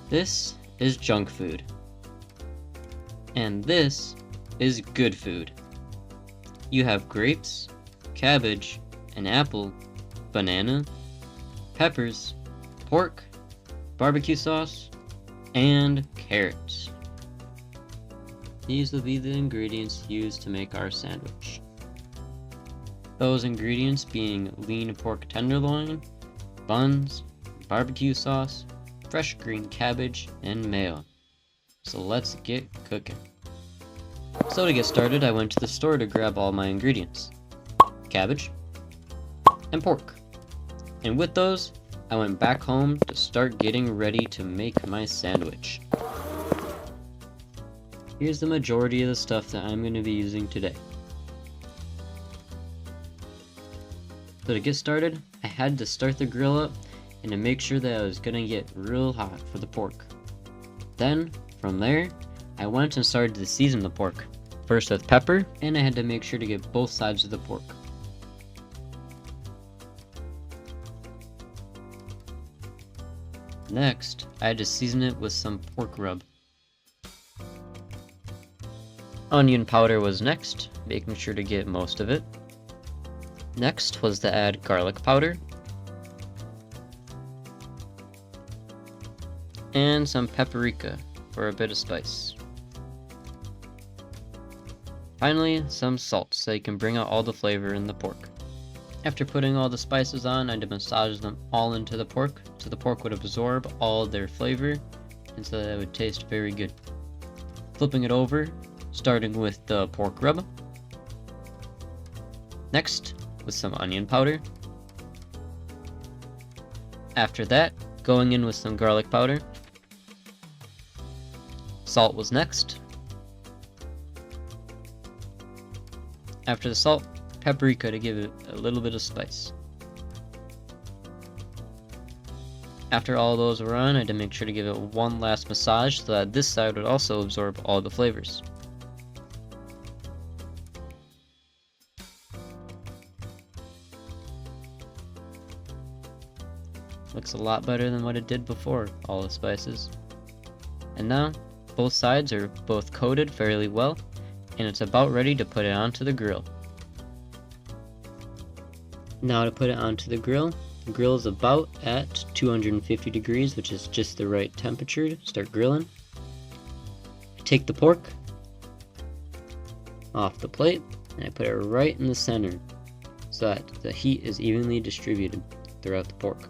This is junk food. And this is good food. You have grapes, cabbage, an apple, banana, peppers, pork, barbecue sauce, and carrots. These will be the ingredients used to make our sandwich. Those ingredients being lean pork tenderloin, buns, barbecue sauce, fresh green cabbage, and mayo. So let's get cooking. So to get started, I went to the store to grab all my ingredients. Cabbage and pork. And with those, I went back home to start getting ready to make my sandwich. Here's the majority of the stuff that I'm going to be using today. So to get started, I had to start the grill up and to make sure that I was going to get real hot for the pork. Then, from there, I went and started to season the pork. First with pepper, and I had to make sure to get both sides of the pork. Next, I had to season it with some pork rub. Onion powder was next, making sure to get most of it. Next was to add garlic powder. And some paprika for a bit of spice. Finally, some salt so you can bring out all the flavor in the pork. After putting all the spices on, I had to massage them all into the pork so the pork would absorb all their flavor and so that it would taste very good. Flipping it over, starting with the pork rub. Next, with some onion powder. After that, going in with some garlic powder. Salt was next. After the salt, paprika to give it a little bit of spice. After all those were on, I had to make sure to give it one last massage so that this side would also absorb all the flavors. Looks a lot better than what it did before, all the spices. And now, both sides are both coated fairly well, and it's about ready to put it onto the grill. Now to put it onto the grill is about at 250 degrees, which is just the right temperature to start grilling. Take the pork off the plate, and I put it right in the center so that the heat is evenly distributed throughout the pork.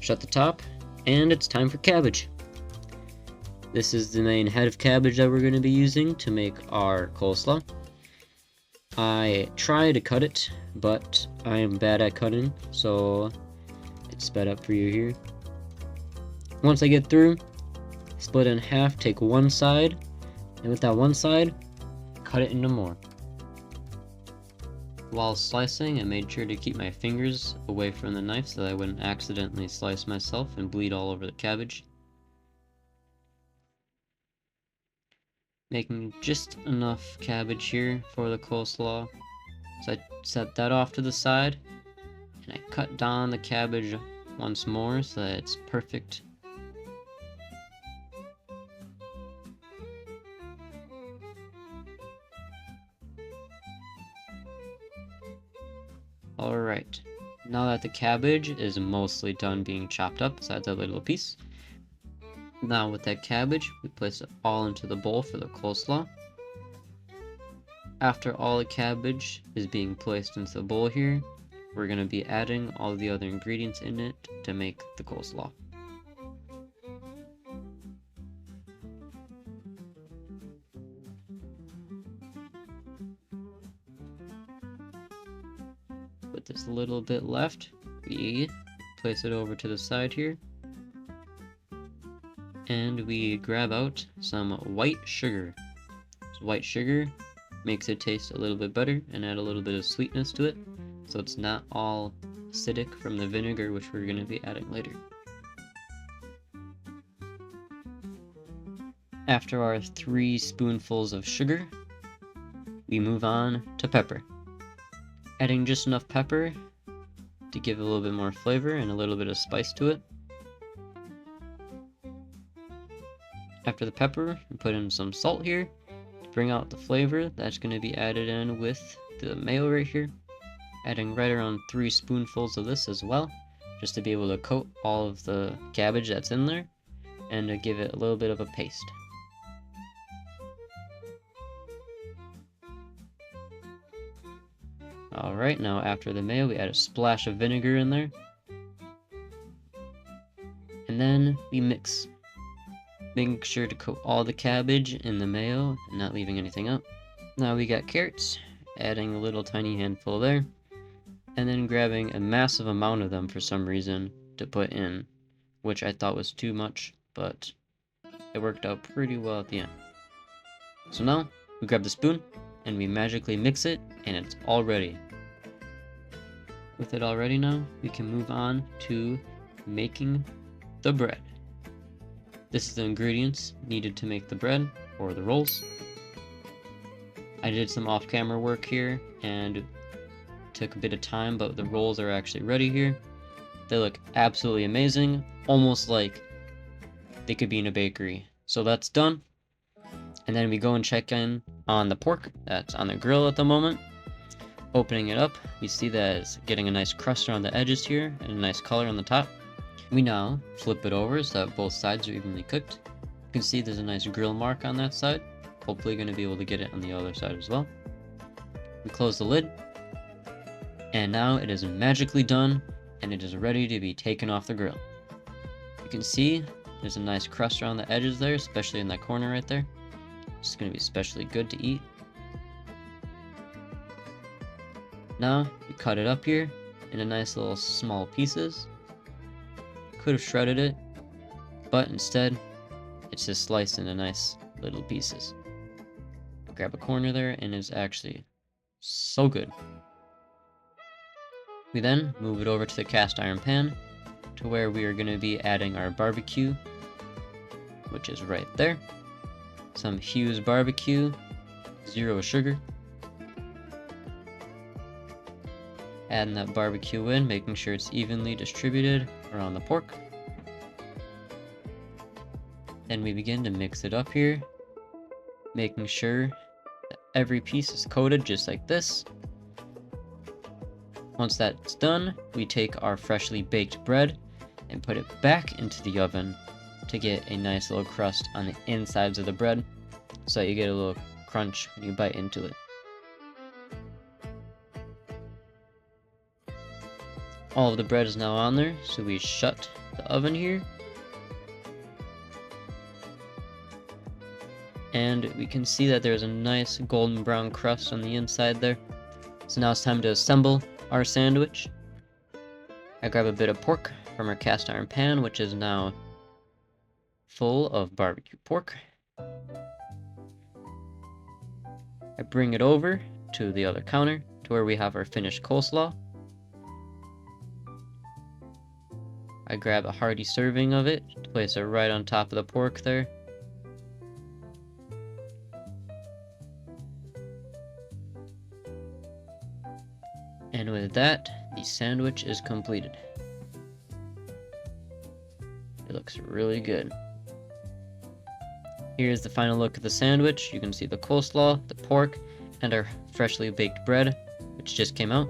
Shut the top, and it's time for cabbage. This is the main head of cabbage that we're going to be using to make our coleslaw. I try to cut it, but I am bad at cutting, so it's sped up for you here. Once I get through, split it in half, take one side, and with that one side, cut it into more. While slicing, I made sure to keep my fingers away from the knife so that I wouldn't accidentally slice myself and bleed all over the cabbage. Making just enough cabbage here for the coleslaw. So I set that off to the side, and I cut down the cabbage once more so that it's perfect. Alright, now that the cabbage is mostly done being chopped up besides that little piece, now with that cabbage, we place it all into the bowl for the coleslaw. After all the cabbage is being placed into the bowl here, we're going to be adding all the other ingredients in it to make the coleslaw. With this little bit left, we place it over to the side here. And we grab out some white sugar. So white sugar makes it taste a little bit better and add a little bit of sweetness to it, so it's not all acidic from the vinegar, which we're going to be adding later. After our 3 spoonfuls of sugar, we move on to pepper. Adding just enough pepper to give a little bit more flavor and a little bit of spice to it. After the pepper, we put in some salt here to bring out the flavor. That's going to be added in with the mayo right here. Adding right around 3 spoonfuls of this as well, just to be able to coat all of the cabbage that's in there and to give it a little bit of a paste. Alright, now after the mayo, we add a splash of vinegar in there. And then we mix. Making sure to coat all the cabbage in the mayo and not leaving anything out. Now we got carrots, adding a little tiny handful there. And then grabbing a massive amount of them for some reason to put in, which I thought was too much, but it worked out pretty well at the end. So now, we grab the spoon, and we magically mix it, and it's all ready. With it all ready now, we can move on to making the bread. This is the ingredients needed to make the bread, or the rolls. I did some off-camera work here, and took a bit of time, but the rolls are actually ready here. They look absolutely amazing, almost like they could be in a bakery. So that's done. And then we go and check in on the pork that's on the grill at the moment. Opening it up, we see that it's getting a nice crust around the edges here and a nice color on the top. We now flip it over so that both sides are evenly cooked. You can see there's a nice grill mark on that side. Hopefully going to be able to get it on the other side as well. We close the lid. And now it is magically done, and it is ready to be taken off the grill. You can see there's a nice crust around the edges there, especially in that corner right there. It's going to be especially good to eat. Now, we cut it up here into nice little small pieces. Could have shredded it, but instead, it's just sliced into nice little pieces. Grab a corner there, and it's actually so good. We then move it over to the cast iron pan to where we are going to be adding our barbecue, which is right there. Some Hughes barbecue, 0 sugar. Adding that barbecue in, making sure it's evenly distributed around the pork. Then we begin to mix it up here, making sure that every piece is coated just like this. Once that's done, we take our freshly baked bread and put it back into the oven to get a nice little crust on the insides of the bread so that you get a little crunch when you bite into it. All of the bread is now on there, so we shut the oven here. And we can see that there's a nice golden brown crust on the inside there. So now it's time to assemble our sandwich. I grab a bit of pork from our cast iron pan, which is now full of barbecue pork. I bring it over to the other counter to where we have our finished coleslaw. I grab a hearty serving of it to place it right on top of the pork there. And with that, the sandwich is completed. It looks really good. Here's the final look of the sandwich. You can see the coleslaw, the pork, and our freshly baked bread, which just came out.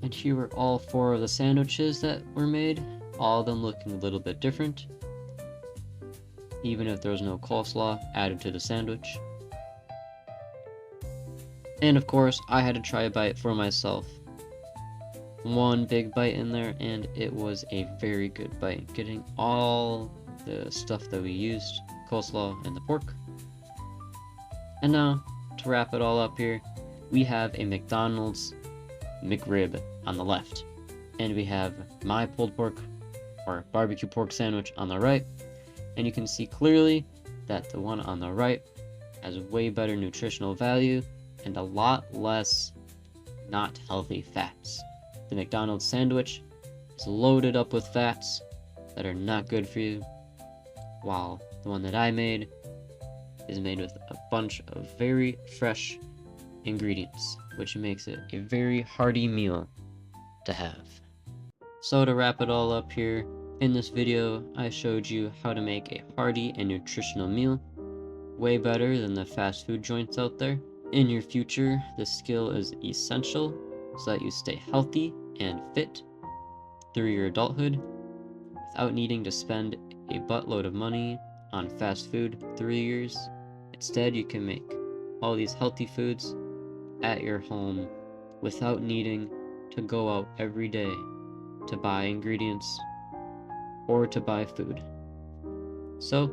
And here are all 4 of the sandwiches that were made, all of them looking a little bit different, even if there was no coleslaw added to the sandwich. And of course, I had to try a bite for myself. One big bite in there, and it was a very good bite, getting all the stuff that we used, coleslaw and the pork. And now, to wrap it all up here, we have a McDonald's McRib on the left, and we have my pulled pork or barbecue pork sandwich on the right, and you can see clearly that the one on the right has way better nutritional value and a lot less not healthy fats. The McDonald's sandwich is loaded up with fats that are not good for you, while the one that I made is made with a bunch of very fresh ingredients, which makes it a very hearty meal to have. So to wrap it all up here, In this video, I showed you how to make a hearty and nutritional meal, way better than the fast food joints out there. In your future, this skill is essential so that you stay healthy and fit through your adulthood without needing to spend a buttload of money on fast food through the years. Instead, you can make all these healthy foods at your home without needing to go out every day to buy ingredients or to buy food. So,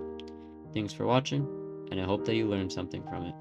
thanks for watching, and I hope that you learned something from it.